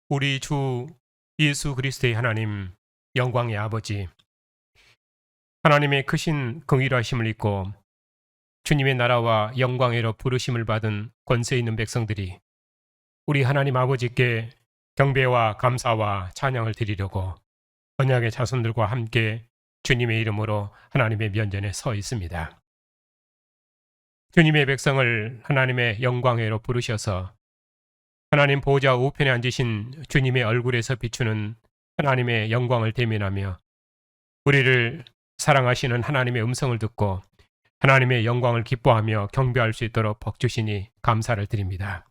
우리 주 예수 그리스도의 하나님, 영광의 아버지, 하나님의 크신 긍휼하심을 입고 주님의 나라와 영광으로 부르심을 받은 권세 있는 백성들이 우리 하나님 아버지께 경배와 감사와 찬양을 드리려고 언약의 자손들과 함께 주님의 이름으로 하나님의 면전에 서 있습니다. 주님의 백성을 하나님의 영광으로 부르셔서 하나님 보좌 우편에 앉으신 주님의 얼굴에서 비추는 하나님의 영광을 대면하며 우리를 사랑하시는 하나님의 음성을 듣고 하나님의 영광을 기뻐하며 경배할 수 있도록 복 주시니 감사를 드립니다.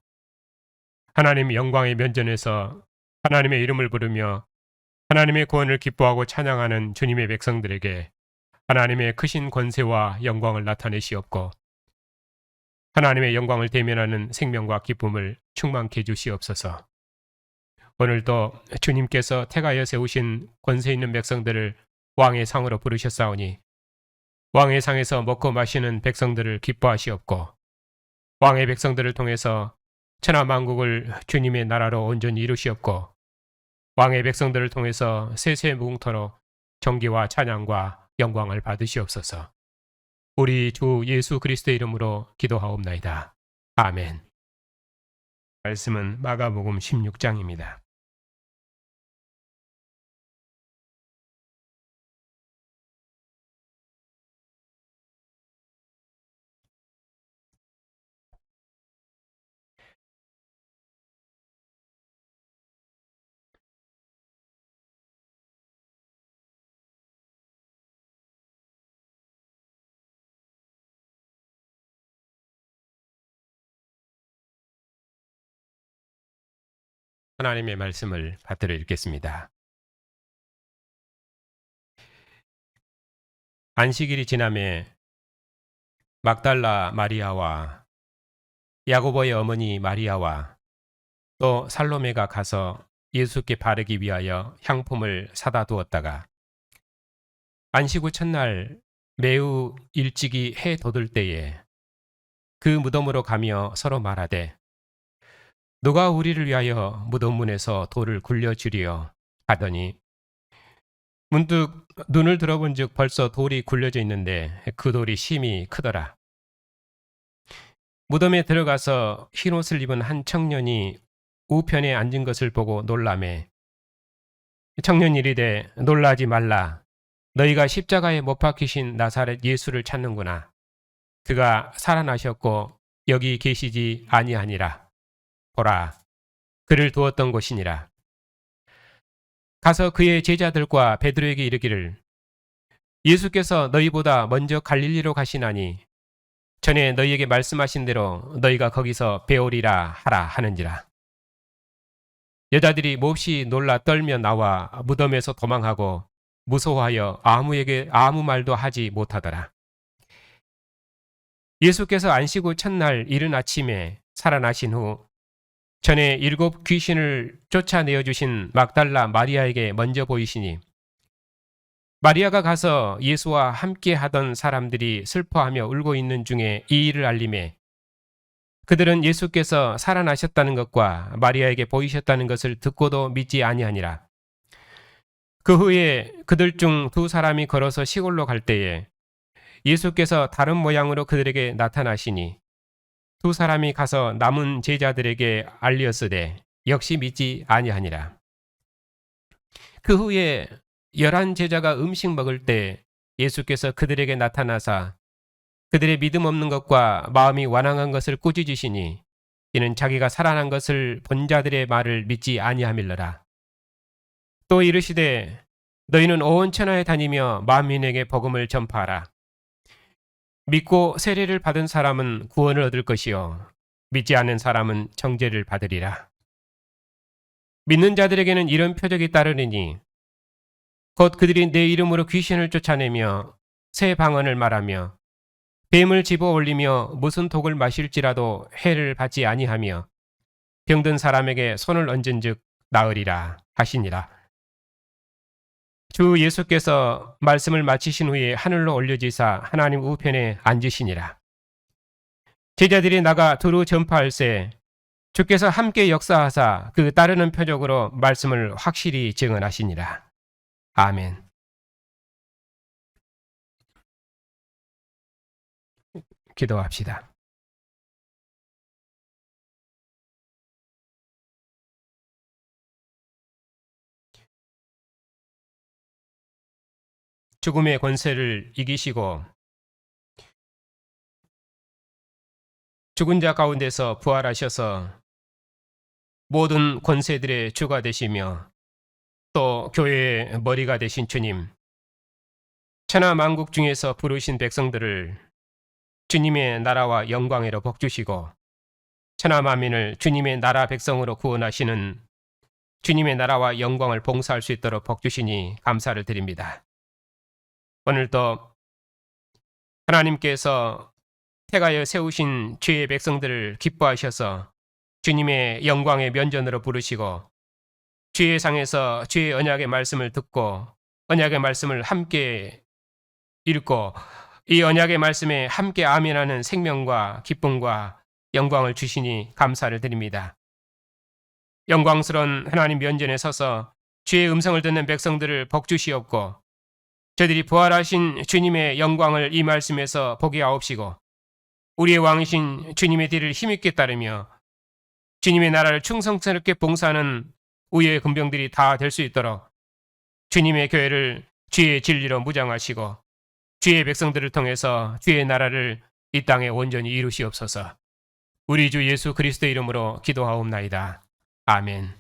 하나님 영광의 면전에서 하나님의 이름을 부르며 하나님의 구원을 기뻐하고 찬양하는 주님의 백성들에게 하나님의 크신 권세와 영광을 나타내시옵고 하나님의 영광을 대면하는 생명과 기쁨을 충만케 해주시옵소서. 오늘도 주님께서 태가에 세우신 권세 있는 백성들을 왕의 상으로 부르셨사오니 왕의 상에서 먹고 마시는 백성들을 기뻐하시옵고 왕의 백성들을 통해서 천하만국을 주님의 나라로 온전히 이루시옵고 왕의 백성들을 통해서 세세무궁토록 존귀와 찬양과 영광을 받으시옵소서. 우리 주 예수 그리스도의 이름으로 기도하옵나이다. 아멘. 말씀은 마가복음 16장입니다. 하나님의 말씀을 받들어 읽겠습니다. 안식일이 지남에 막달라 마리아와 야고보의 어머니 마리아와 또 살로메가 가서 예수께 바르기 위하여 향품을 사다 두었다가 안식 후 첫날 매우 일찍이 해 돋을 때에 그 무덤으로 가며 서로 말하되 누가 우리를 위하여 무덤 문에서 돌을 굴려주리요 하더니 문득 눈을 들어본즉 벌써 돌이 굴려져 있는데 그 돌이 심히 크더라. 무덤에 들어가서 흰옷을 입은 한 청년이 우편에 앉은 것을 보고 놀라매 청년이 이르되 놀라지 말라. 너희가 십자가에 못 박히신 나사렛 예수를 찾는구나. 그가 살아나셨고 여기 계시지 아니하니라. 보라, 그를 두었던 곳이니라. 가서 그의 제자들과 베드로에게 이르기를 예수께서 너희보다 먼저 갈릴리로 가시나니 전에 너희에게 말씀하신 대로 너희가 거기서 배우리라 하라 하는지라. 여자들이 몹시 놀라 떨며 나와 무덤에서 도망하고 무서워하여 아무에게 아무 말도 하지 못하더라. 예수께서 안식 후 첫날 이른 아침에 살아나신 후 전에 7 귀신을 쫓아내어 주신 막달라 마리아에게 먼저 보이시니 마리아가 가서 예수와 함께 하던 사람들이 슬퍼하며 울고 있는 중에 이 일을 알림해 그들은 예수께서 살아나셨다는 것과 마리아에게 보이셨다는 것을 듣고도 믿지 아니하니라. 그 후에 그들 중 2 사람이 걸어서 시골로 갈 때에 예수께서 다른 모양으로 그들에게 나타나시니 2 사람이 가서 남은 제자들에게 알리었으되 역시 믿지 아니하니라. 그 후에 11 제자가 음식 먹을 때 예수께서 그들에게 나타나사 그들의 믿음 없는 것과 마음이 완항한 것을 꾸짖으시니 이는 자기가 살아난 것을 본 자들의 말을 믿지 아니함일러라. 또 이르시되 너희는 온 천하에 다니며 만민에게 복음을 전파하라. 믿고 세례를 받은 사람은 구원을 얻을 것이요 믿지 않는 사람은 정죄를 받으리라. 믿는 자들에게는 이런 표적이 따르리니 곧 그들이 내 이름으로 귀신을 쫓아내며 새 방언을 말하며 뱀을 집어 올리며 무슨 독을 마실지라도 해를 받지 아니하며 병든 사람에게 손을 얹은즉 나으리라 하시니라. 주 예수께서 말씀을 마치신 후에 하늘로 올려지사 하나님 우편에 앉으시니라. 제자들이 나가 두루 전파할세 주께서 함께 역사하사 그 따르는 표적으로 말씀을 확실히 증언하시니라. 아멘. 기도합시다. 죽음의 권세를 이기시고 죽은 자 가운데서 부활하셔서 모든 권세들의 주가 되시며 또 교회의 머리가 되신 주님, 천하 만국 중에서 부르신 백성들을 주님의 나라와 영광으로 복주시고 천하 만민을 주님의 나라 백성으로 구원하시는 주님의 나라와 영광을 봉사할 수 있도록 복주시니 감사를 드립니다. 오늘도 하나님께서 택하여 세우신 주의 백성들을 기뻐하셔서 주님의 영광의 면전으로 부르시고 주의 상에서 주의 언약의 말씀을 듣고 언약의 말씀을 함께 읽고 이 언약의 말씀에 함께 아멘하는 생명과 기쁨과 영광을 주시니 감사를 드립니다. 영광스러운 하나님 면전에 서서 주의 음성을 듣는 백성들을 복주시옵고 저들이 부활하신 주님의 영광을 이 말씀에서 보게 하옵시고 우리의 왕이신 주님의 뒤를 힘있게 따르며 주님의 나라를 충성스럽게 봉사하는 우리의 군병들이 다 될 수 있도록 주님의 교회를 주의 진리로 무장하시고 주의 백성들을 통해서 주의 나라를 이 땅에 온전히 이루시옵소서. 우리 주 예수 그리스도의 이름으로 기도하옵나이다. 아멘.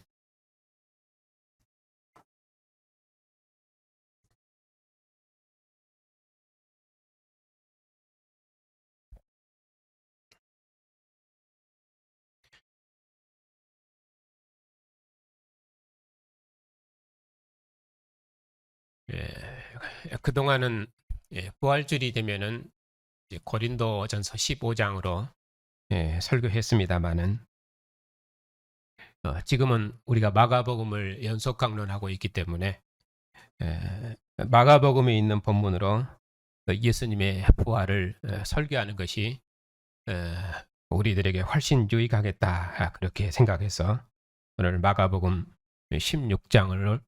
그동안은 부활절이 되면은 고린도전서 15장으로 설교했습니다마는 지금은 우리가 마가복음을 연속 강론하고 있기 때문에 마가복음에 있는 본문으로 예수님의 부활을 설교하는 것이 우리들에게 훨씬 유익하겠다 그렇게 생각해서 오늘 마가복음 16장을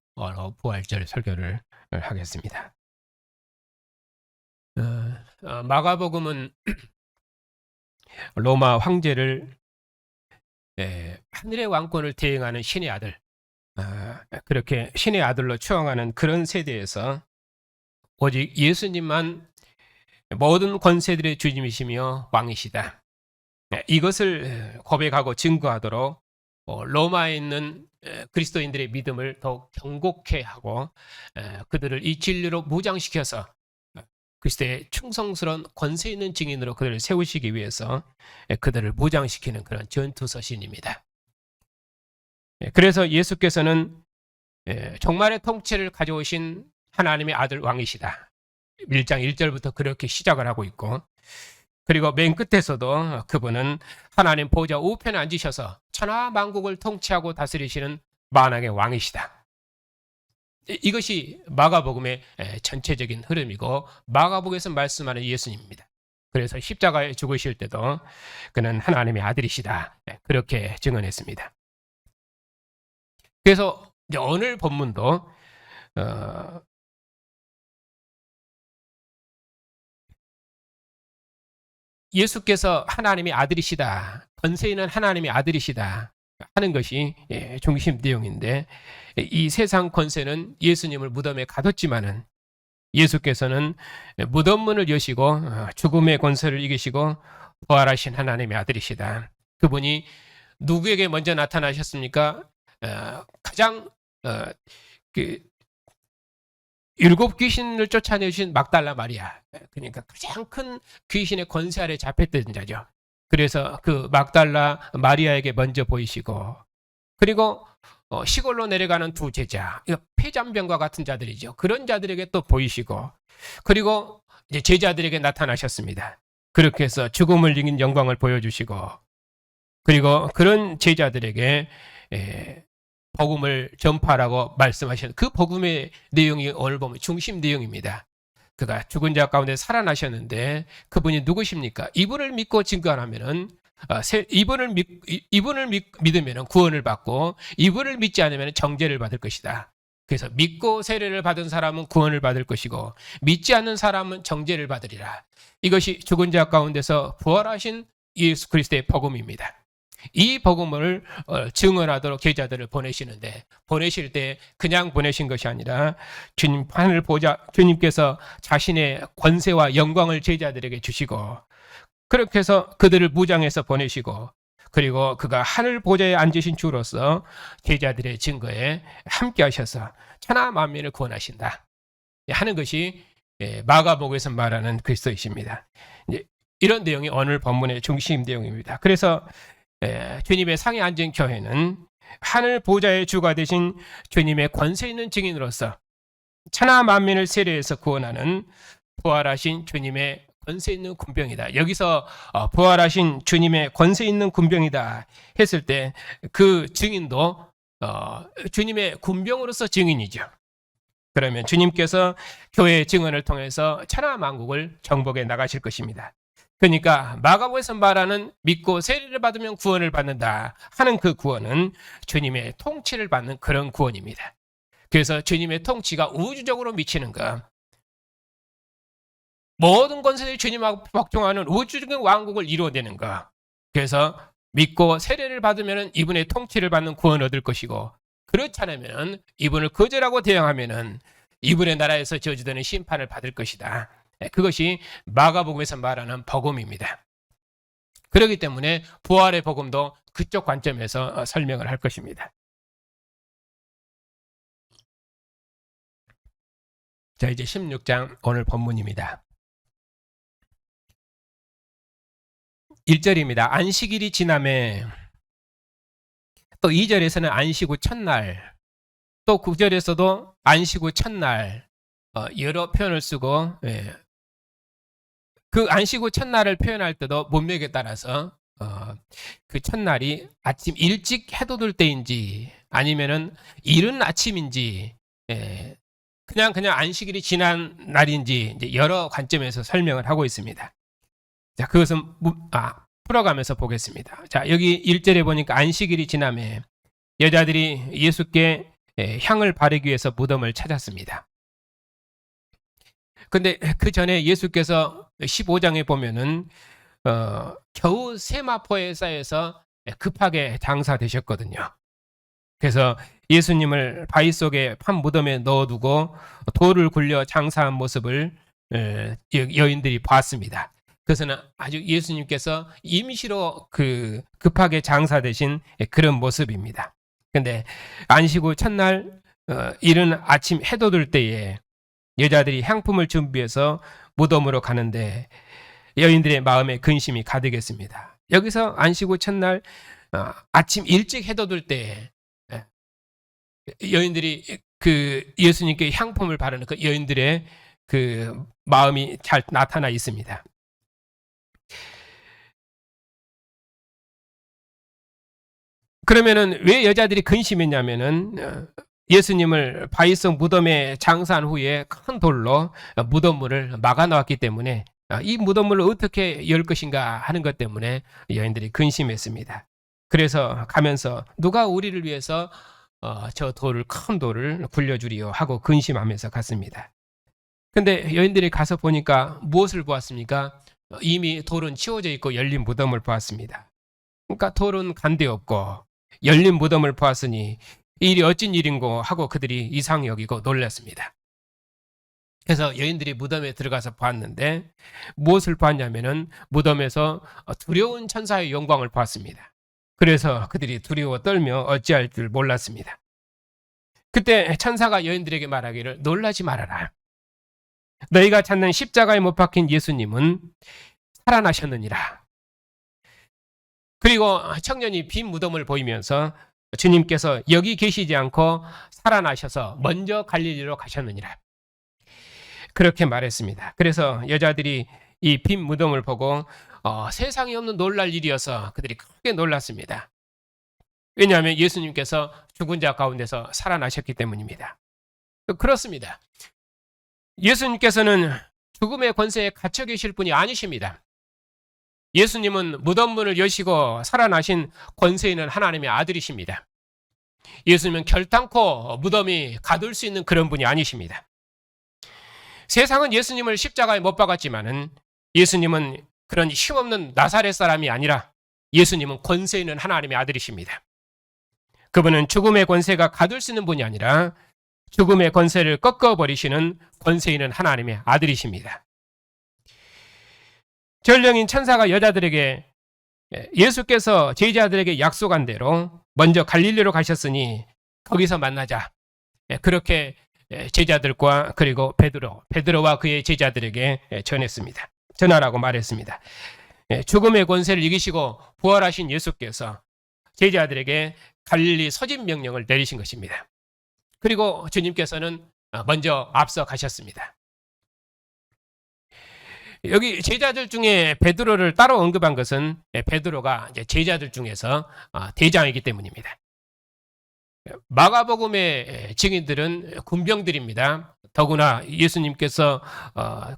부활절 설교를 하겠습니다. 마가복음은 로마 황제를 하늘의 왕권을 대행하는 신의 아들, 그렇게 신의 아들로 추앙하는 그런 세대에서 오직 예수님만 모든 권세들의 주님이시며 왕이시다. 이것을 고백하고 증거하도록 로마에 있는 그리스도인들의 믿음을 더욱 견고케 하고 그들을 이 진리로 무장시켜서 그리스도의 충성스러운 권세 있는 증인으로 그들을 세우시기 위해서 그들을 무장시키는 그런 전투서신입니다. 그래서 예수께서는 종말의 통치를 가져오신 하나님의 아들 왕이시다. 1장 1절부터 그렇게 시작을 하고 있고 그리고 맨 끝에서도 그분은 하나님 보좌 우편에 앉으셔서 천하 만국을 통치하고 다스리시는 만왕의 왕이시다. 이것이 마가복음의 전체적인 흐름이고 마가복음에서 말씀하는 예수님입니다. 그래서 십자가에 죽으실 때도 그는 하나님의 아들이시다. 그렇게 증언했습니다. 그래서 이제 오늘 본문도 예수께서 하나님의 아들이시다. 권세 있는 하나님의 아들이시다. 하는 것이 중심 내용인데 이 세상 권세는 예수님을 무덤에 가뒀지만은 예수께서는 무덤문을 여시고 죽음의 권세를 이기시고 부활하신 하나님의 아들이시다. 그분이 누구에게 먼저 나타나셨습니까? 가장 일곱 귀신을 쫓아내신 막달라 마리아, 그러니까 가장 큰 귀신의 권세 아래 잡혔던 자죠. 그래서 그 막달라 마리아에게 먼저 보이시고 그리고 시골로 내려가는 두 제자, 폐잔병과 같은 자들이죠. 그런 자들에게 또 보이시고 그리고 이제 제자들에게 나타나셨습니다. 그렇게 해서 죽음을 이긴 영광을 보여주시고 그리고 그런 제자들에게 복음을 전파하라고 말씀하신 그 복음의 내용이 오늘 보면 중심 내용입니다. 그가 죽은 자 가운데 살아나셨는데 그분이 누구십니까? 이분을 믿고 증거하면은 이분을 믿으면 구원을 받고 이분을 믿지 않으면 정죄를 받을 것이다. 그래서 믿고 세례를 받은 사람은 구원을 받을 것이고 믿지 않는 사람은 정죄를 받으리라. 이것이 죽은 자 가운데서 부활하신 예수 그리스도의 복음입니다. 이 복음을 증언하도록 제자들을 보내시는데, 보내실 때 그냥 보내신 것이 아니라 주님 하늘 보좌, 주님께서 자신의 권세와 영광을 제자들에게 주시고, 그렇게 해서 그들을 무장해서 보내시고, 그리고 그가 하늘 보좌에 앉으신 주로서 제자들의 증거에 함께 하셔서 천하 만민을 구원하신다 하는 것이 마가복음에서 말하는 그리스도이십니다. 이런 내용이 오늘 본문의 중심 내용입니다. 그래서 주님의 상에 앉은 교회는 하늘 보좌의 주가 되신 주님의 권세 있는 증인으로서 천하 만민을 세례해서 구원하는 부활하신 주님의 권세 있는 군병이다. 여기서 부활하신 주님의 권세 있는 군병이다 했을 때 그 증인도 주님의 군병으로서 증인이죠. 그러면 주님께서 교회의 증언을 통해서 천하 만국을 정복해 나가실 것입니다. 그러니까 마가복음에서 말하는 믿고 세례를 받으면 구원을 받는다 하는 그 구원은 주님의 통치를 받는 그런 구원입니다. 그래서 주님의 통치가 우주적으로 미치는 것, 모든 권세들이 주님하고 복종하는 우주적인 왕국을 이루어내는 것, 그래서 믿고 세례를 받으면 이분의 통치를 받는 구원을 얻을 것이고, 그렇지 않으면 이분을 거절하고 대항하면 이분의 나라에서 저지되는 심판을 받을 것이다. 그것이 마가복음에서 말하는 복음입니다. 그렇기 때문에 부활의 복음도 그쪽 관점에서 설명을 할 것입니다. 자, 이제 16장 오늘 본문입니다. 1절입니다. 안식일이 지남에, 또 2절에서는 안식 후 첫날, 또 9절에서도 안식 후 첫날, 여러 표현을 쓰고, 그 안식 후 첫날을 표현할 때도 문맥에 따라서 그 첫날이 아침 일찍 해돋을 들 때인지 아니면은 이른 아침인지, 그냥 안식일이 지난 날인지 이제 여러 관점에서 설명을 하고 있습니다. 자, 그것은 풀어가면서 보겠습니다. 자, 여기 1절에 보니까 안식일이 지남에 여자들이 예수께 향을 바르기 위해서 무덤을 찾았습니다. 근데 그 전에 예수께서 15장에 보면은 겨우 세마포에 쌓여서 급하게 장사되셨거든요. 그래서 예수님을 바위 속에 판 무덤에 넣어두고 돌을 굴려 장사한 모습을 여인들이 봤습니다. 그것은 아주 예수님께서 임시로 급하게 장사되신 그런 모습입니다. 근데 안식 후 첫날 이른 아침 해돋을 때에 여자들이 향품을 준비해서 무덤으로 가는데 여인들의 마음에 근심이 가득했습니다. 여기서 안식 후 첫날 아침 일찍 해돋을 때에 여인들이 그 예수님께 향품을 바르는 그 여인들의 그 마음이 잘 나타나 있습니다. 그러면은 왜 여자들이 근심했냐면은 예수님을 바위속 무덤에 장사한 후에 큰 돌로 무덤문을 막아 놓았기 때문에 이 무덤문을 어떻게 열 것인가 하는 것 때문에 여인들이 근심했습니다. 그래서 가면서 누가 우리를 위해서 저 돌을, 큰 돌을 굴려주리요 하고 근심하면서 갔습니다. 근데 여인들이 가서 보니까 무엇을 보았습니까? 이미 돌은 치워져 있고 열린 무덤을 보았습니다. 그러니까 돌은 간데 없고 열린 무덤을 보았으니 이 일이 어찐 일인고 하고 그들이 이상히 여기고 놀랐습니다. 그래서 여인들이 무덤에 들어가서 봤는데 무엇을 봤냐면은 무덤에서 두려운 천사의 영광을 봤습니다. 그래서 그들이 두려워 떨며 어찌할 줄 몰랐습니다. 그때 천사가 여인들에게 말하기를 놀라지 말아라. 너희가 찾는 십자가에 못 박힌 예수님은 살아나셨느니라. 그리고 청년이 빈 무덤을 보이면서 주님께서 여기 계시지 않고 살아나셔서 먼저 갈릴리로 가셨느니라. 그렇게 말했습니다. 그래서 여자들이 이 빈 무덤을 보고 세상에 없는 놀랄 일이어서 그들이 크게 놀랐습니다. 왜냐하면 예수님께서 죽은 자 가운데서 살아나셨기 때문입니다. 그렇습니다. 예수님께서는 죽음의 권세에 갇혀 계실 분이 아니십니다. 예수님은 무덤 문을 여시고 살아나신 권세 있는 하나님의 아들이십니다. 예수님은 결단코 무덤이 가둘 수 있는 그런 분이 아니십니다. 세상은 예수님을 십자가에 못 박았지만은 예수님은 그런 힘없는 나사렛 사람이 아니라 예수님은 권세 있는 하나님의 아들이십니다. 그분은 죽음의 권세가 가둘 수 있는 분이 아니라 죽음의 권세를 꺾어버리시는 권세 있는 하나님의 아들이십니다. 전령인 천사가 여자들에게 예수께서 제자들에게 약속한 대로 먼저 갈릴리로 가셨으니 거기서 만나자. 그렇게 제자들과 그리고 베드로와 그의 제자들에게 전하라고 말했습니다. 죽음의 권세를 이기시고 부활하신 예수께서 제자들에게 갈릴리 서진 명령을 내리신 것입니다. 그리고 주님께서는 먼저 앞서 가셨습니다. 여기 제자들 중에 베드로를 따로 언급한 것은 베드로가 제자들 중에서 대장이기 때문입니다. 마가복음의 증인들은 군병들입니다. 더구나 예수님께서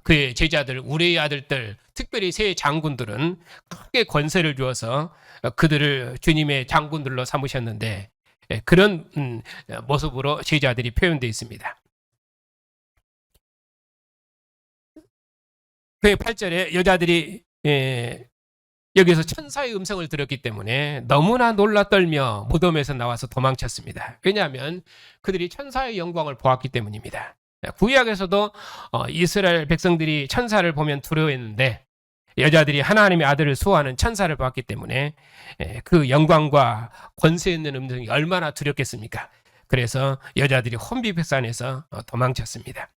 그의 제자들, 우레의 아들들, 특별히 세 장군들은 크게 권세를 주어서 그들을 주님의 장군들로 삼으셨는데 그런 모습으로 제자들이 표현되어 있습니다. 그 8절에 여자들이 여기서 천사의 음성을 들었기 때문에 너무나 놀라 떨며 무덤에서 나와서 도망쳤습니다. 왜냐하면 그들이 천사의 영광을 보았기 때문입니다. 구약에서도 이스라엘 백성들이 천사를 보면 두려워했는데 여자들이 하나님의 아들을 수호하는 천사를 보았기 때문에 그 영광과 권세 있는 음성이 얼마나 두렵겠습니까? 그래서 여자들이 혼비백산해서 도망쳤습니다.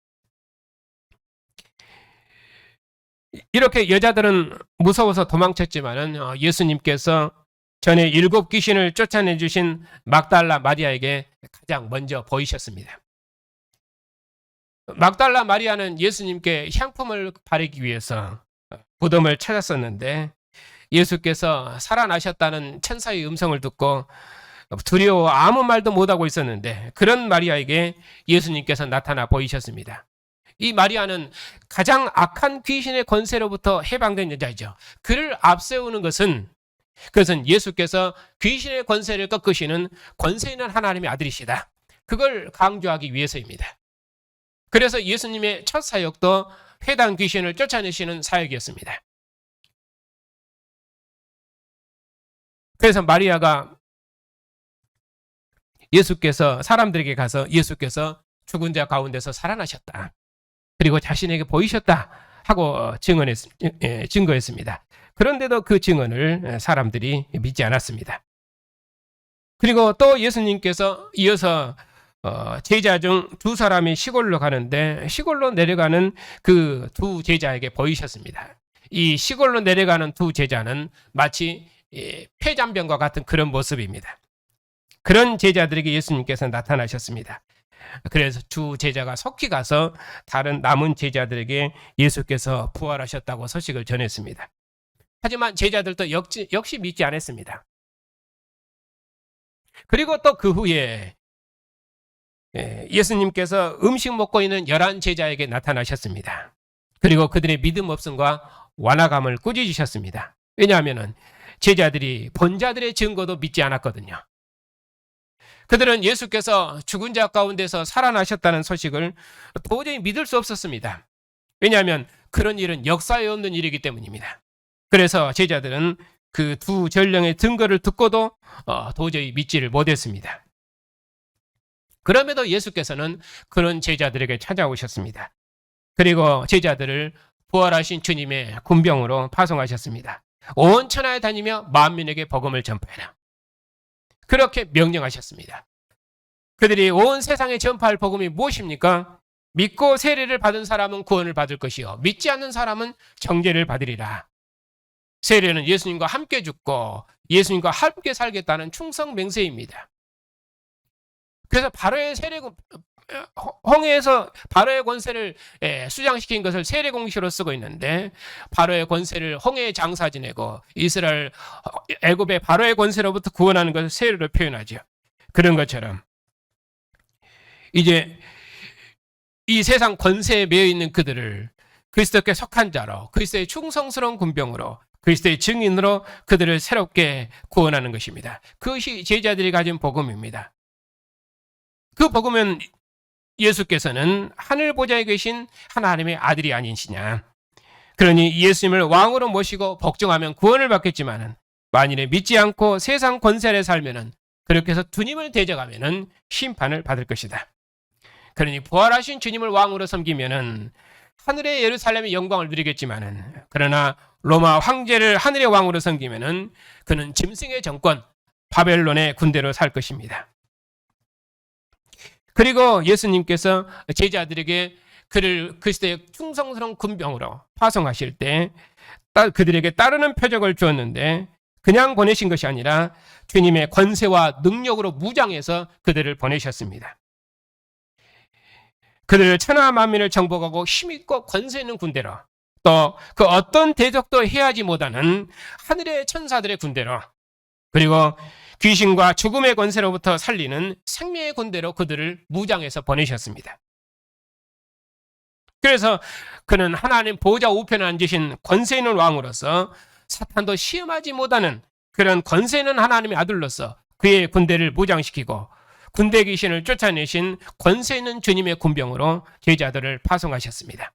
이렇게 여자들은 무서워서 도망쳤지만은 예수님께서 전에 7 귀신을 쫓아내 주신 막달라 마리아에게 가장 먼저 보이셨습니다. 막달라 마리아는 예수님께 향품을 바르기 위해서 무덤을 찾았었는데 예수께서 살아나셨다는 천사의 음성을 듣고 두려워 아무 말도 못하고 있었는데 그런 마리아에게 예수님께서 나타나 보이셨습니다. 이 마리아는 가장 악한 귀신의 권세로부터 해방된 여자이죠. 그를 앞세우는 것은 그것은 예수께서 귀신의 권세를 꺾으시는 권세 있는 하나님의 아들이시다. 그걸 강조하기 위해서입니다. 그래서 예수님의 첫 사역도 회당 귀신을 쫓아내시는 사역이었습니다. 그래서 마리아가 예수께서 사람들에게 가서 예수께서 죽은 자 가운데서 살아나셨다. 그리고 자신에게 보이셨다 하고 증거했습니다. 그런데도 그 증언을 사람들이 믿지 않았습니다. 그리고 또 예수님께서 이어서 제자 중 2사람이 시골로 가는데 시골로 내려가는 그 2 제자에게 보이셨습니다. 이 시골로 내려가는 2 제자는 마치 폐잔병과 같은 그런 모습입니다. 그런 제자들에게 예수님께서 나타나셨습니다. 그래서 두 제자가 속히 가서 다른 남은 제자들에게 예수께서 부활하셨다고 소식을 전했습니다. 하지만 제자들도 역시 믿지 않았습니다. 그리고 또 그 후에 예수님께서 음식 먹고 있는 11 제자에게 나타나셨습니다. 그리고 그들의 믿음 없음과 완화감을 꾸짖으셨습니다. 왜냐하면 제자들이 본자들의 증거도 믿지 않았거든요. 그들은 예수께서 죽은 자 가운데서 살아나셨다는 소식을 도저히 믿을 수 없었습니다. 왜냐하면 그런 일은 역사에 없는 일이기 때문입니다. 그래서 제자들은 그 2 전령의 증거를 듣고도 도저히 믿지를 못했습니다. 그럼에도 예수께서는 그런 제자들에게 찾아오셨습니다. 그리고 제자들을 부활하신 주님의 군병으로 파송하셨습니다. 온 천하에 다니며 만민에게 복음을 전파해라. 그렇게 명령하셨습니다. 그들이 온 세상에 전파할 복음이 무엇입니까? 믿고 세례를 받은 사람은 구원을 받을 것이요 믿지 않는 사람은 정죄를 받으리라. 세례는 예수님과 함께 죽고 예수님과 함께 살겠다는 충성 맹세입니다. 그래서 바로의 홍해에서 바로의 권세를 수장시킨 것을 세례 공시로 쓰고 있는데 바로의 권세를 홍해에 장사 지내고 이스라엘 애굽의 바로의 권세로부터 구원하는 것을 세례로 표현하죠. 그런 것처럼 이제 이 세상 권세에 매여 있는 그들을 그리스도께 속한 자로 그리스도의 충성스러운 군병으로 그리스도의 증인으로 그들을 새롭게 구원하는 것입니다. 그것이 제자들이 가진 복음입니다. 그 복음은 예수께서는 하늘 보좌에 계신 하나님의 아들이 아니시냐. 그러니 예수님을 왕으로 모시고 복종하면 구원을 받겠지만은 만일에 믿지 않고 세상 권세 아래 살면은 그렇게 해서 주님을 대적하면은 심판을 받을 것이다. 그러니 부활하신 주님을 왕으로 섬기면은 하늘의 예루살렘의 영광을 누리겠지만은 그러나 로마 황제를 하늘의 왕으로 섬기면은 그는 짐승의 정권 바벨론의 군대로 살 것입니다. 그리고 예수님께서 제자들에게 그를 그리스도의 충성스러운 군병으로 파송하실 때 그들에게 따르는 표적을 주었는데 그냥 보내신 것이 아니라 주님의 권세와 능력으로 무장해서 그들을 보내셨습니다. 그들을 천하 만민을 정복하고 힘있고 권세 있는 군대로 또 그 어떤 대적도 해하지 못하는 하늘의 천사들의 군대로 그리고 귀신과 죽음의 권세로부터 살리는 생명의 군대로 그들을 무장해서 보내셨습니다. 그래서 그는 하나님 보좌 우편에 앉으신 권세 있는 왕으로서 사탄도 시험하지 못하는 그런 권세 있는 하나님의 아들로서 그의 군대를 무장시키고 군대 귀신을 쫓아내신 권세 있는 주님의 군병으로 제자들을 파송하셨습니다.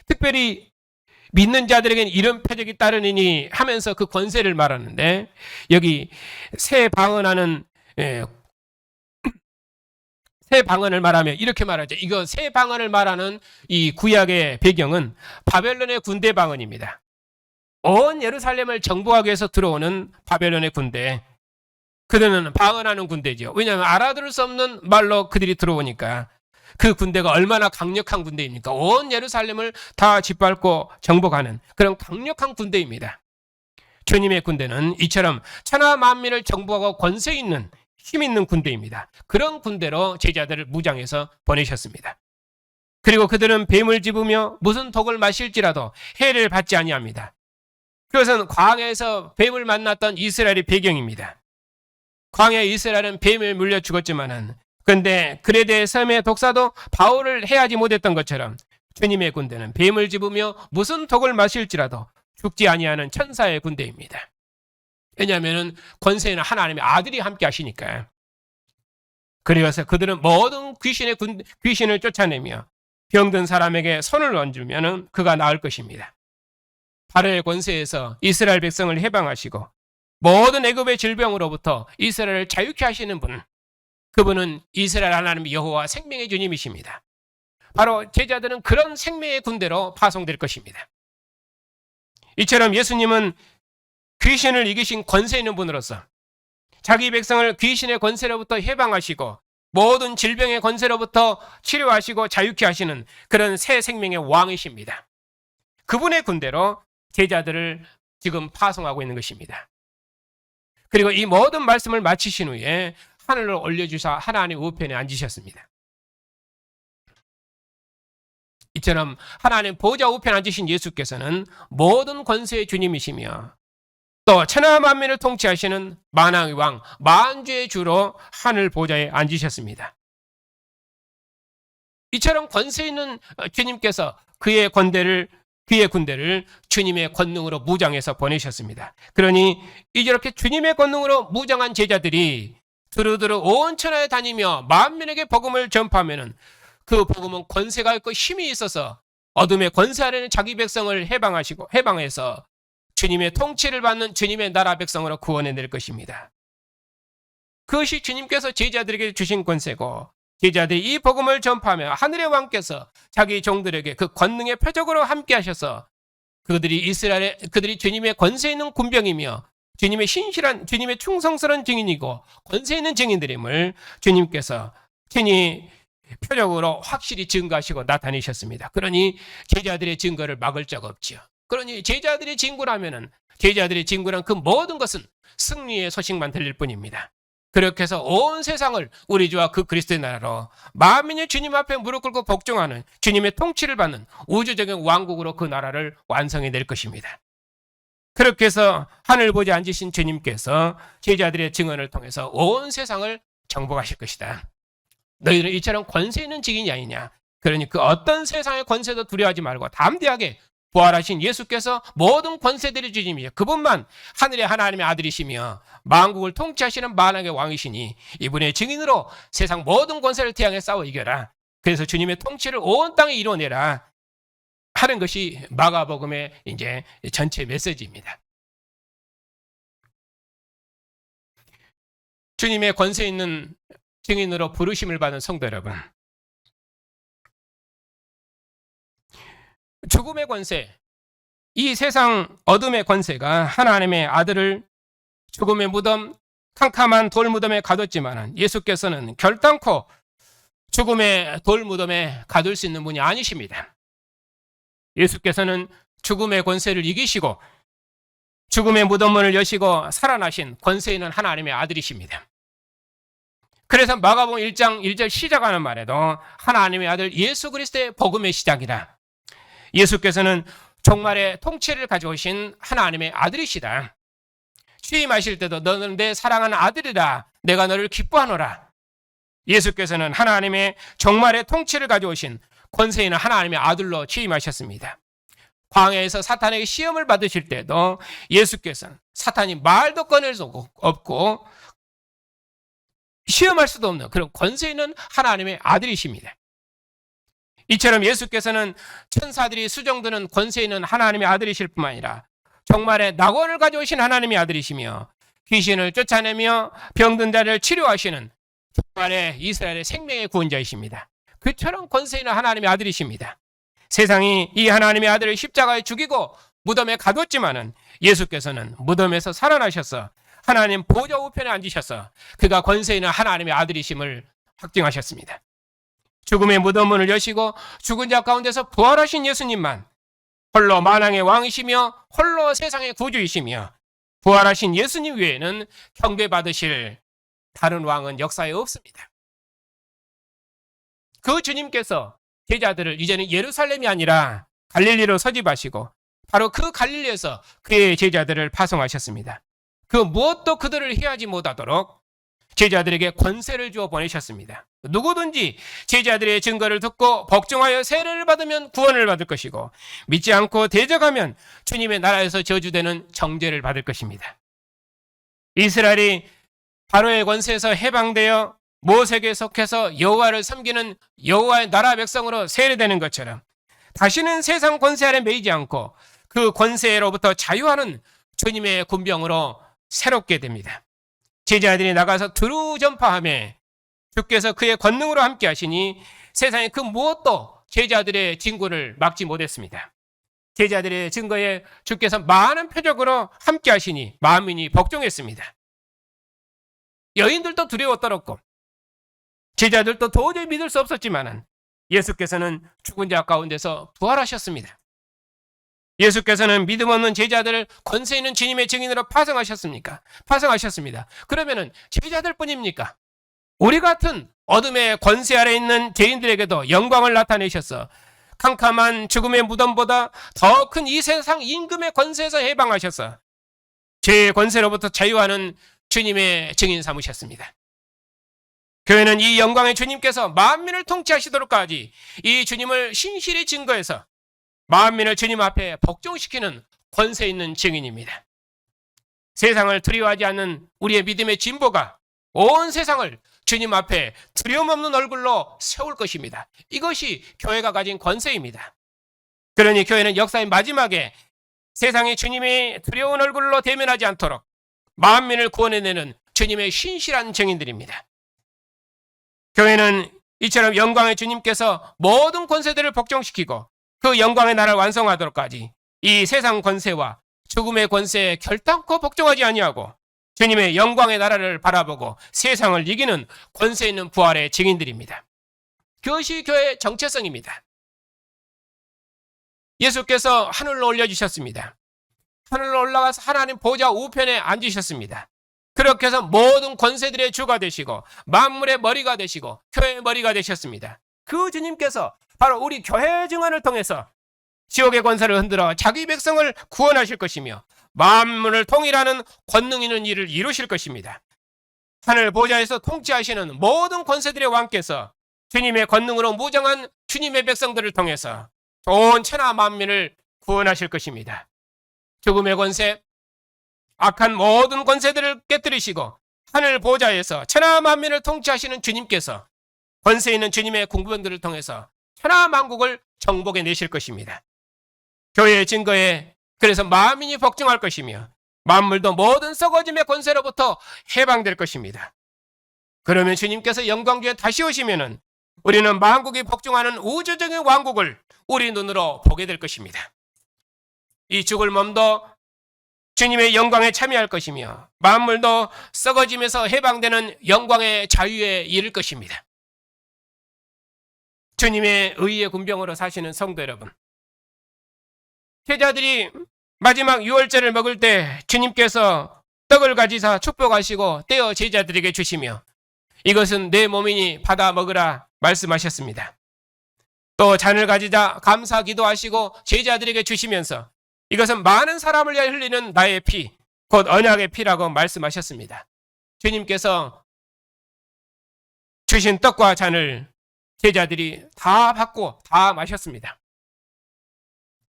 특별히 믿는 자들에게는 이런 표적이 따르니 하면서 그 권세를 말하는데 여기 새 방언하는 새 방언을 말하면 이렇게 말하죠. 이거 새 방언을 말하는 이 구약의 배경은 바벨론의 군대 방언입니다. 온 예루살렘을 정복하기 위해서 들어오는 바벨론의 군대. 그들은 방언하는 군대죠. 왜냐하면 알아들을 수 없는 말로 그들이 들어오니까 그 군대가 얼마나 강력한 군대입니까? 온 예루살렘을 다 짓밟고 정복하는 그런 강력한 군대입니다. 주님의 군대는 이처럼 천하 만민을 정복하고 권세 있는 힘 있는 군대입니다. 그런 군대로 제자들을 무장해서 보내셨습니다. 그리고 그들은 뱀을 집으며 무슨 독을 마실지라도 해를 받지 아니합니다. 그것은 광야에서 뱀을 만났던 이스라엘의 배경입니다. 광야의 이스라엘은 뱀을 물려 죽었지만은 그런데 그레데 섬의 독사도 바울을 해하지 못했던 것처럼 주님의 군대는 뱀을 집으며 무슨 독을 마실지라도 죽지 아니하는 천사의 군대입니다. 왜냐하면 권세는 하나님의 아들이 함께 하시니까요. 그래서 그들은 모든 귀신을 쫓아내며 병든 사람에게 손을 얹으면 그가 나을 것입니다. 바로의 권세에서 이스라엘 백성을 해방하시고 모든 애굽의 질병으로부터 이스라엘을 자유케 하시는 분, 그분은 이스라엘 하나님 여호와 생명의 주님이십니다. 바로 제자들은 그런 생명의 군대로 파송될 것입니다. 이처럼 예수님은 귀신을 이기신 권세 있는 분으로서 자기 백성을 귀신의 권세로부터 해방하시고 모든 질병의 권세로부터 치료하시고 자유케 하시는 그런 새 생명의 왕이십니다. 그분의 군대로 제자들을 지금 파송하고 있는 것입니다. 그리고 이 모든 말씀을 마치신 후에 하늘로 올려주사 하나님 우편에 앉으셨습니다. 이처럼 하나님 보좌 우편에 앉으신 예수께서는 모든 권세의 주님이시며 또 천하 만민을 통치하시는 만왕의 왕, 만주의 주로 하늘 보좌에 앉으셨습니다. 이처럼 권세 있는 주님께서 그의 군대를 주님의 권능으로 무장해서 보내셨습니다. 그러니 이렇게 주님의 권능으로 무장한 제자들이 두루두루 온 천하에 다니며 만민에게 복음을 전파하면 그 복음은 권세가 있고 힘이 있어서 어둠의 권세 아래는 자기 백성을 해방해서 주님의 통치를 받는 주님의 나라 백성으로 구원해낼 것입니다. 그것이 주님께서 제자들에게 주신 권세고 제자들이 이 복음을 전파하며 하늘의 왕께서 자기 종들에게 그 권능의 표적으로 함께 하셔서 그들이 주님의 권세 있는 군병이며 주님의 신실한 주님의 충성스러운 증인이고 권세 있는 증인들임을 주님께서 친히 표적으로 확실히 증거하시고 나타내셨습니다. 그러니 제자들의 증거를 막을 자가 없지요. 그러니 제자들의 증거라면은 제자들의 증거란 그 모든 것은 승리의 소식만 들릴 뿐입니다. 그렇게 해서 온 세상을 우리 주와 그 그리스도의 나라로 만민이 주님 앞에 무릎 꿇고 복종하는 주님의 통치를 받는 우주적인 왕국으로 그 나라를 완성해낼 것입니다. 그렇게 해서 하늘 보좌에 앉으신 주님께서 제자들의 증언을 통해서 온 세상을 정복하실 것이다. 너희는 이처럼 권세 있는 증인이 아니냐. 그러니 그 어떤 세상의 권세도 두려워하지 말고 담대하게 부활하신 예수께서 모든 권세들의 주님이요 그분만 하늘의 하나님의 아들이시며 만국을 통치하시는 만왕의 왕이시니 이분의 증인으로 세상 모든 권세를 태양에 싸워 이겨라. 그래서 주님의 통치를 온 땅에 이뤄내라 하는 것이 마가복음의 이제 전체 메시지입니다. 주님의 권세 있는 증인으로 부르심을 받은 성도 여러분, 죽음의 권세, 이 세상 어둠의 권세가 하나님의 아들을 죽음의 무덤, 캄캄한 돌 무덤에 가뒀지만 예수께서는 결단코 죽음의 돌 무덤에 가둘 수 있는 분이 아니십니다. 예수께서는 죽음의 권세를 이기시고 죽음의 무덤문을 여시고 살아나신 권세 있는 하나님의 아들이십니다. 그래서 마가복음 1장 1절 시작하는 말에도 하나님의 아들 예수 그리스도의 복음의 시작이다. 예수께서는 종말의 통치를 가져오신 하나님의 아들이시다. 취임하실 때도 너는 내 사랑하는 아들이다. 내가 너를 기뻐하노라. 예수께서는 하나님의 종말의 통치를 가져오신 권세 있는 하나님의 아들로 취임하셨습니다. 광야에서 사탄에게 시험을 받으실 때도 예수께서는 사탄이 말도 꺼낼 수 없고 시험할 수도 없는 그런 권세 있는 하나님의 아들이십니다. 이처럼 예수께서는 천사들이 수종드는 권세 있는 하나님의 아들이실 뿐만 아니라 정말의 낙원을 가져오신 하나님의 아들이시며 귀신을 쫓아내며 병든 자를 치료하시는 정말의 이스라엘의 생명의 구원자이십니다. 그처럼 권세 있는 하나님의 아들이십니다. 세상이 이 하나님의 아들을 십자가에 죽이고 무덤에 가뒀지만은 예수께서는 무덤에서 살아나셔서 하나님 보좌 우편에 앉으셔서 그가 권세 있는 하나님의 아들이심을 확증하셨습니다. 죽음의 무덤문을 여시고 죽은 자 가운데서 부활하신 예수님만 홀로 만왕의 왕이시며 홀로 세상의 구주이시며 부활하신 예수님 외에는 경배받으실 다른 왕은 역사에 없습니다. 그 주님께서 제자들을 이제는 예루살렘이 아니라 갈릴리로 서집하시고 바로 그 갈릴리에서 그의 제자들을 파송하셨습니다. 그 무엇도 그들을 해하지 못하도록 제자들에게 권세를 주어 보내셨습니다. 누구든지 제자들의 증거를 듣고 복종하여 세례를 받으면 구원을 받을 것이고 믿지 않고 대적하면 주님의 나라에서 저주되는 정죄를 받을 것입니다. 이스라엘이 바로의 권세에서 해방되어 모세에게 속해서 여호와를 섬기는 여호와의 나라 백성으로 세례되는 것처럼 다시는 세상 권세 아래 매이지 않고 그 권세로부터 자유하는 주님의 군병으로 새롭게 됩니다. 제자들이 나가서 두루 전파하며 주께서 그의 권능으로 함께 하시니 세상의 그 무엇도 제자들의 진군을 막지 못했습니다. 제자들의 증거에 주께서 많은 표적으로 함께 하시니 만민이 복종했습니다. 여인들도 두려워 떨었고 제자들도 도저히 믿을 수 없었지만 예수께서는 죽은 자 가운데서 부활하셨습니다. 예수께서는 믿음 없는 제자들을 권세 있는 주님의 증인으로 파송하셨습니다. 그러면은 제자들 뿐입니까? 우리 같은 어둠의 권세 아래 있는 죄인들에게도 영광을 나타내셔서 캄캄한 죽음의 무덤보다 더 큰 이 세상 임금의 권세에서 해방하셔서 죄의 권세로부터 자유하는 주님의 증인 삼으셨습니다. 교회는 이 영광의 주님께서 만민을 통치하시도록까지 이 주님을 신실히 증거해서 만민을 주님 앞에 복종시키는 권세 있는 증인입니다. 세상을 두려워하지 않는 우리의 믿음의 진보가 온 세상을 주님 앞에 두려움 없는 얼굴로 세울 것입니다. 이것이 교회가 가진 권세입니다. 그러니 교회는 역사의 마지막에 세상이 주님의 두려운 얼굴로 대면하지 않도록 만민을 구원해내는 주님의 신실한 증인들입니다. 교회는 이처럼 영광의 주님께서 모든 권세들을 복종시키고 그 영광의 나라를 완성하도록까지 이 세상 권세와 죽음의 권세에 결단코 복종하지 아니하고 주님의 영광의 나라를 바라보고 세상을 이기는 권세 있는 부활의 증인들입니다. 그것이 교회의 정체성입니다. 예수께서 하늘로 올려주셨습니다. 하늘로 올라가서 하나님 보좌 우편에 앉으셨습니다. 그렇게 해서 모든 권세들의 주가 되시고 만물의 머리가 되시고 교회의 머리가 되셨습니다. 그 주님께서 바로 우리 교회 증언을 통해서 지옥의 권세를 흔들어 자기 백성을 구원하실 것이며 만물을 통일하는 권능 있는 일을 이루실 것입니다. 하늘 보좌에서 통치하시는 모든 권세들의 왕께서 주님의 권능으로 무장한 주님의 백성들을 통해서 온 천하 만민을 구원하실 것입니다. 죽음의 권세, 악한 모든 권세들을 깨뜨리시고 하늘 보좌에서 천하 만민을 통치하시는 주님께서 권세 있는 주님의 군병들을 통해서 천하 만국을 정복해 내실 것입니다. 교회의 증거에 그래서 만민이 복종할 것이며 만물도 모든 썩어짐의 권세로부터 해방될 것입니다. 그러면 주님께서 영광주에 다시 오시면은 우리는 만국이 복종하는 우주적인 왕국을 우리 눈으로 보게 될 것입니다. 이 죽을 몸도 주님의 영광에 참여할 것이며 만물도 썩어짐에서 해방되는 영광의 자유에 이를 것입니다. 주님의 의의 군병으로 사시는 성도 여러분, 제자들이 마지막 유월절을 먹을 때 주님께서 떡을 가지사 축복하시고 떼어 제자들에게 주시며 이것은 내 몸이니 받아 먹으라 말씀하셨습니다. 또 잔을 가지자 감사 기도하시고 제자들에게 주시면서 이것은 많은 사람을 위하여 흘리는 나의 피, 곧 언약의 피라고 말씀하셨습니다. 주님께서 주신 떡과 잔을 제자들이 다 받고 다 마셨습니다.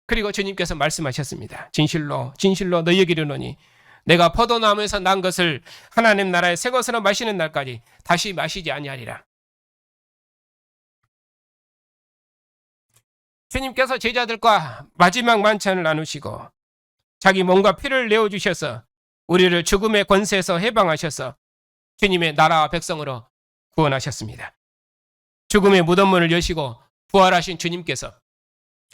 그리고 주님께서 말씀하셨습니다. 진실로 진실로 너희에게 이르노니 내가 포도나무에서 난 것을 하나님 나라의 새 것으로 마시는 날까지 다시 마시지 아니하리라. 주님께서 제자들과 마지막 만찬을 나누시고 자기 몸과 피를 내어주셔서 우리를 죽음의 권세에서 해방하셔서 주님의 나라와 백성으로 구원하셨습니다. 죽음의 무덤문을 여시고 부활하신 주님께서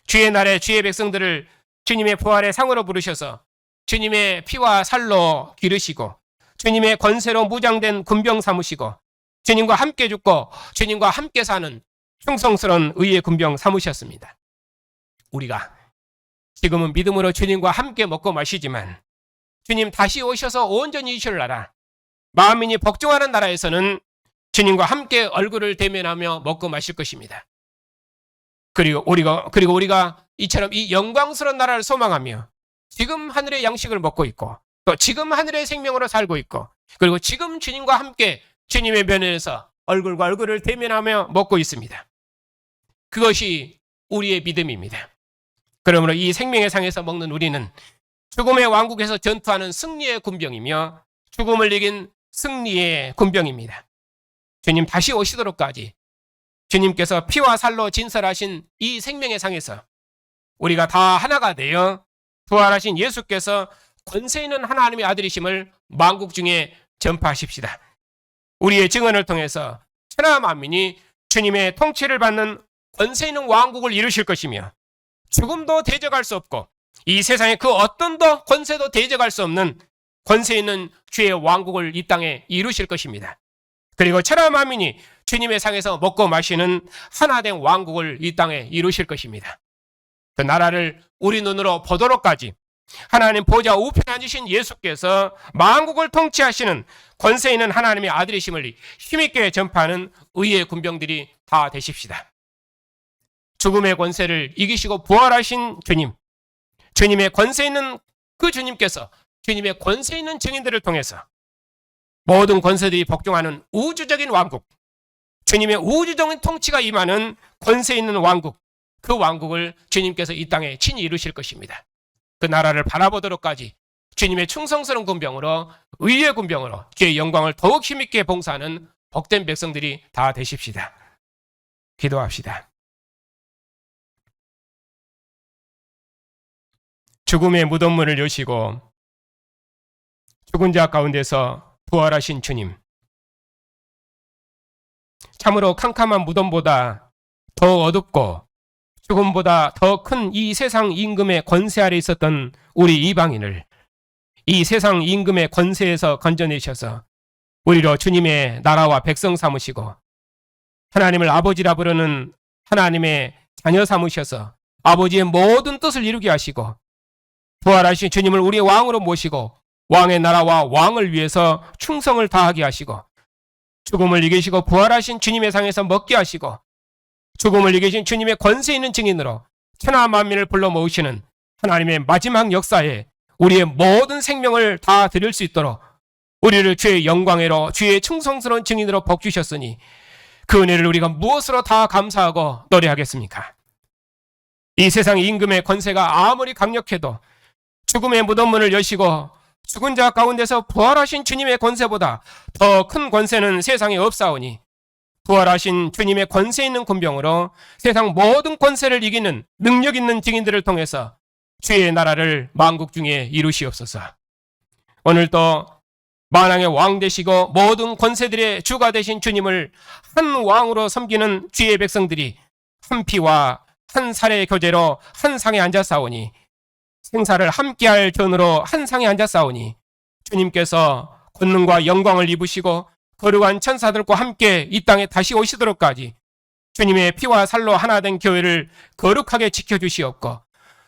주의 날에 주의 백성들을 주님의 부활의 상으로 부르셔서 주님의 피와 살로 기르시고 주님의 권세로 무장된 군병 삼으시고 주님과 함께 죽고 주님과 함께 사는 충성스러운 의의 군병 삼으셨습니다. 우리가 지금은 믿음으로 주님과 함께 먹고 마시지만 주님 다시 오셔서 온전히 이실 나라, 만민이 복종하는 나라에서는 주님과 함께 얼굴을 대면하며 먹고 마실 것입니다. 그리고 우리가 이처럼 이 영광스러운 나라를 소망하며 지금 하늘의 양식을 먹고 있고 또 지금 하늘의 생명으로 살고 있고 그리고 지금 주님과 함께 주님의 면에서 얼굴과 얼굴을 대면하며 먹고 있습니다. 그것이 우리의 믿음입니다. 그러므로 이 생명의 상에서 먹는 우리는 죽음의 왕국에서 전투하는 승리의 군병이며 죽음을 이긴 승리의 군병입니다. 주님 다시 오시도록까지 주님께서 피와 살로 진설하신 이 생명의 상에서 우리가 다 하나가 되어 부활하신 예수께서 권세 있는 하나님의 아들이심을 만국 중에 전파하십시다. 우리의 증언을 통해서 천하 만민이 주님의 통치를 받는 권세 있는 왕국을 이루실 것이며 죽음도 대적할 수 없고 이 세상의 그 어떤 권세도 대적할 수 없는 권세 있는 주의 왕국을 이 땅에 이루실 것입니다. 그리고 천하 만민이 주님의 상에서 먹고 마시는 하나된 왕국을 이 땅에 이루실 것입니다. 그 나라를 우리 눈으로 보도록까지 하나님 보좌 우편에 앉으신 예수께서 만국을 통치하시는 권세 있는 하나님의 아들이심을 힘있게 전파하는 의의 군병들이 다 되십시다. 죽음의 권세를 이기시고 부활하신 주님, 주님의 권세 있는 그 주님께서 주님의 권세 있는 증인들을 통해서 모든 권세들이 복종하는 우주적인 왕국, 주님의 우주적인 통치가 임하는 권세 있는 왕국, 그 왕국을 주님께서 이 땅에 친히 이루실 것입니다. 그 나라를 바라보도록까지 주님의 충성스러운 군병으로 의의 군병으로 주의 영광을 더욱 힘있게 봉사하는 복된 백성들이 다 되십시다. 기도합시다. 죽음의 무덤문을 여시고 죽은 자 가운데서 부활하신 주님, 참으로 캄캄한 무덤보다 더 어둡고 죽음보다 더 큰 이 세상 임금의 권세 아래 있었던 우리 이방인을 이 세상 임금의 권세에서 건져내셔서 우리로 주님의 나라와 백성 삼으시고 하나님을 아버지라 부르는 하나님의 자녀 삼으셔서 아버지의 모든 뜻을 이루게 하시고 부활하신 주님을 우리의 왕으로 모시고 왕의 나라와 왕을 위해서 충성을 다하게 하시고 죽음을 이기시고 부활하신 주님의 상에서 먹게 하시고 죽음을 이기신 주님의 권세 있는 증인으로 천하 만민을 불러 모으시는 하나님의 마지막 역사에 우리의 모든 생명을 다 드릴 수 있도록 우리를 주의 영광으로 주의 충성스러운 증인으로 복주셨으니 그 은혜를 우리가 무엇으로 다 감사하고 노래하겠습니까? 이 세상 임금의 권세가 아무리 강력해도 죽음의 무덤문을 여시고 죽은 자 가운데서 부활하신 주님의 권세보다 더 큰 권세는 세상에 없사오니 부활하신 주님의 권세 있는 군병으로 세상 모든 권세를 이기는 능력 있는 증인들을 통해서 주의 나라를 만국 중에 이루시옵소서. 오늘도 만왕의 왕 되시고 모든 권세들의 주가 되신 주님을 한 왕으로 섬기는 주의 백성들이 한 피와 한 살의 교제로 한 상에 앉아싸우니 생사를 함께할 전으로 한 상에 앉아싸우니 주님께서 권능과 영광을 입으시고 거룩한 천사들과 함께 이 땅에 다시 오시도록까지 주님의 피와 살로 하나 된 교회를 거룩하게 지켜주시옵고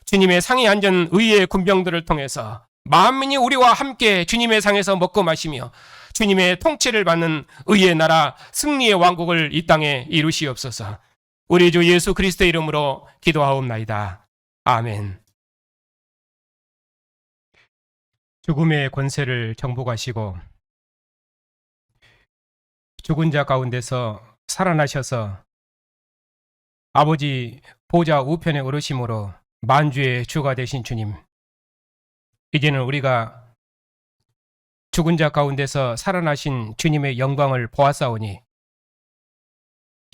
주님의 상에 앉은 의의 군병들을 통해서 만민이 우리와 함께 주님의 상에서 먹고 마시며 주님의 통치를 받는 의의 나라 승리의 왕국을 이 땅에 이루시옵소서. 우리 주 예수 그리스도의 이름으로 기도하옵나이다. 아멘. 죽음의 권세를 정복하시고 죽은 자 가운데서 살아나셔서 아버지 보좌 우편에 오르심으로 만주의 주가 되신 주님, 이제는 우리가 죽은 자 가운데서 살아나신 주님의 영광을 보았사오니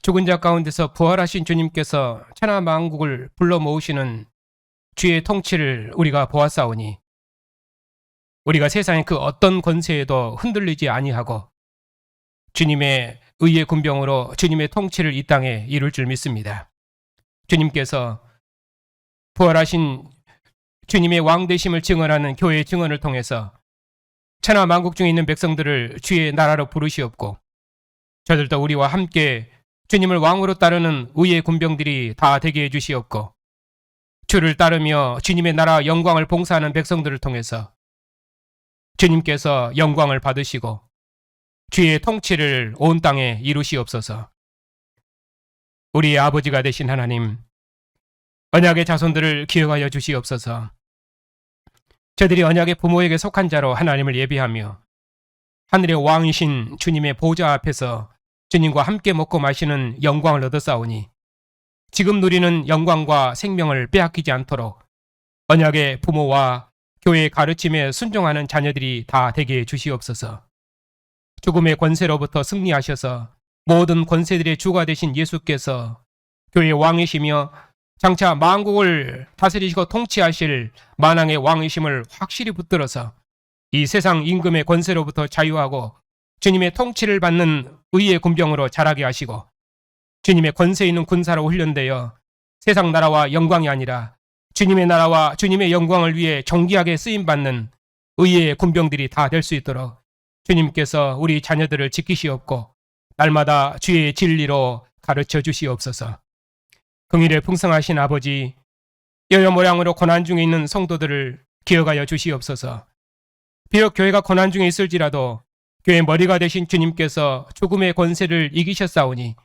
죽은 자 가운데서 부활하신 주님께서 천하 만국을 불러 모으시는 주의 통치를 우리가 보았사오니 우리가 세상의 그 어떤 권세에도 흔들리지 아니하고 주님의 의의 군병으로 주님의 통치를 이 땅에 이룰 줄 믿습니다. 주님께서 부활하신 주님의 왕 되심을 증언하는 교회의 증언을 통해서 천하 만국 중에 있는 백성들을 주의 나라로 부르시옵고 저들도 우리와 함께 주님을 왕으로 따르는 의의 군병들이 다 되게 해주시옵고 주를 따르며 주님의 나라 영광을 봉사하는 백성들을 통해서 주님께서 영광을 받으시고 주의 통치를 온 땅에 이루시옵소서. 우리의 아버지가 되신 하나님, 언약의 자손들을 기억하여 주시옵소서. 저들이 언약의 부모에게 속한 자로 하나님을 예비하며 하늘의 왕이신 주님의 보좌 앞에서 주님과 함께 먹고 마시는 영광을 얻었사오니 지금 누리는 영광과 생명을 빼앗기지 않도록 언약의 부모와 교회의 가르침에 순종하는 자녀들이 다 되게 해 주시옵소서. 죽음의 권세로부터 승리하셔서 모든 권세들의 주가 되신 예수께서 교회의 왕이시며 장차 만국을 다스리시고 통치하실 만왕의 왕이심을 확실히 붙들어서 이 세상 임금의 권세로부터 자유하고 주님의 통치를 받는 의의 군병으로 자라게 하시고 주님의 권세 있는 군사로 훈련되어 세상 나라와 영광이 아니라 주님의 나라와 주님의 영광을 위해 존귀하게 쓰임받는 의의 군병들이 다 될 수 있도록 주님께서 우리 자녀들을 지키시옵고 날마다 주의 진리로 가르쳐 주시옵소서. 긍휼에 풍성하신 아버지, 여여모양으로 고난 중에 있는 성도들을 기억하여 주시옵소서. 비록 교회가 고난 중에 있을지라도 교회 머리가 되신 주님께서 죽음의 권세를 이기셨사오니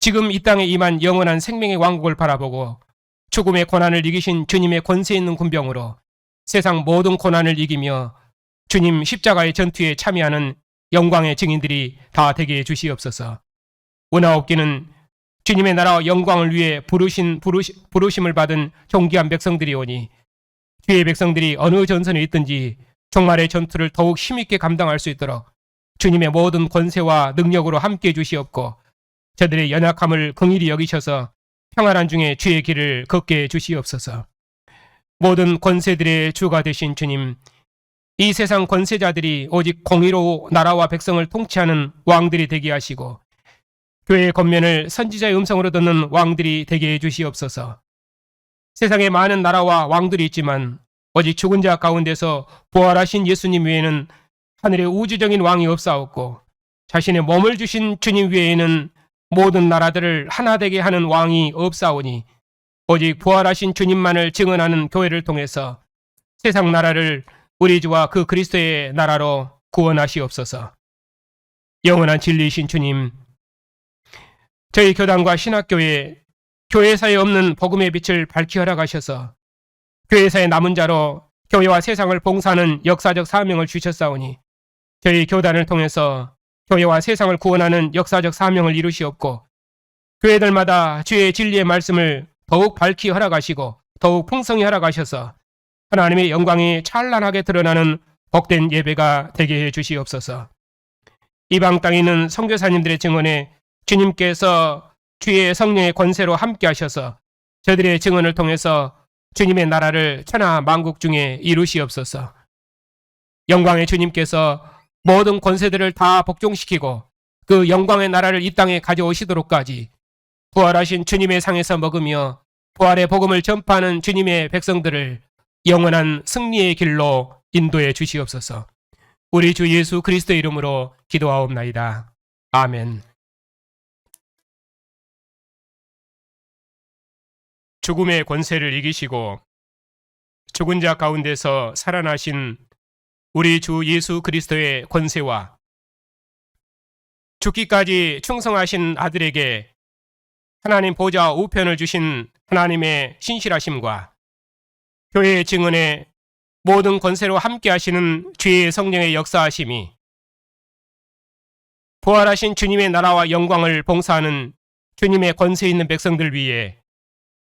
지금 이 땅에 임한 영원한 생명의 왕국을 바라보고 죽음의 고난을 이기신 주님의 권세 있는 군병으로 세상 모든 고난을 이기며 주님 십자가의 전투에 참여하는 영광의 증인들이 다 되게 해 주시옵소서. 은하옵기는 주님의 나라와 영광을 위해 부르심을 받은 존귀한 백성들이 오니 주의 백성들이 어느 전선에 있든지 종말의 전투를 더욱 힘있게 감당할 수 있도록 주님의 모든 권세와 능력으로 함께해 주시옵고 저들의 연약함을 긍휼히 여기셔서 평안한 중에 주의 길을 걷게 해 주시옵소서. 모든 권세들의 주가 되신 주님, 이 세상 권세자들이 오직 공의로 나라와 백성을 통치하는 왕들이 되게 하시고 교회의 권면을 선지자의 음성으로 듣는 왕들이 되게 해 주시옵소서. 세상에 많은 나라와 왕들이 있지만 오직 죽은 자 가운데서 부활하신 예수님 외에는 하늘에 우주적인 왕이 없사옵고 자신의 몸을 주신 주님 외에는 모든 나라들을 하나 되게 하는 왕이 없사오니 오직 부활하신 주님만을 증언하는 교회를 통해서 세상 나라를 우리 주와 그 그리스도의 나라로 구원하시옵소서. 영원한 진리이신 주님, 저희 교단과 신학교에 교회사에 없는 복음의 빛을 밝히 허락하셔서 교회사의 남은 자로 교회와 세상을 봉사하는 역사적 사명을 주셨사오니 저희 교단을 통해서 교회와 세상을 구원하는 역사적 사명을 이루시옵고 교회들마다 주의 진리의 말씀을 더욱 밝히 허락하시고 더욱 풍성히 허락하셔서 하나님의 영광이 찬란하게 드러나는 복된 예배가 되게 해 주시옵소서. 이방 땅에 있는 선교사님들의 증언에 주님께서 주의 성령의 권세로 함께 하셔서 저들의 증언을 통해서 주님의 나라를 천하 만국 중에 이루시옵소서. 영광의 주님께서 모든 권세들을 다 복종시키고 그 영광의 나라를 이 땅에 가져오시도록까지 부활하신 주님의 상에서 먹으며 부활의 복음을 전파하는 주님의 백성들을 영원한 승리의 길로 인도해 주시옵소서. 우리 주 예수 그리스도의 이름으로 기도하옵나이다. 아멘. 죽음의 권세를 이기시고 죽은 자 가운데서 살아나신 우리 주 예수 그리스도의 권세와 죽기까지 충성하신 아들에게 하나님 보좌 우편을 주신 하나님의 신실하심과 교회의 증언에 모든 권세로 함께 하시는 주의 성령의 역사하심이 부활하신 주님의 나라와 영광을 봉사하는 주님의 권세 있는 백성들 위해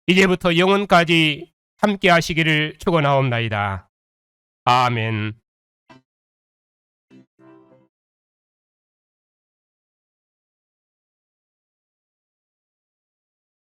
이제부터 영원까지 함께 하시기를 축원하옵나이다. 아멘.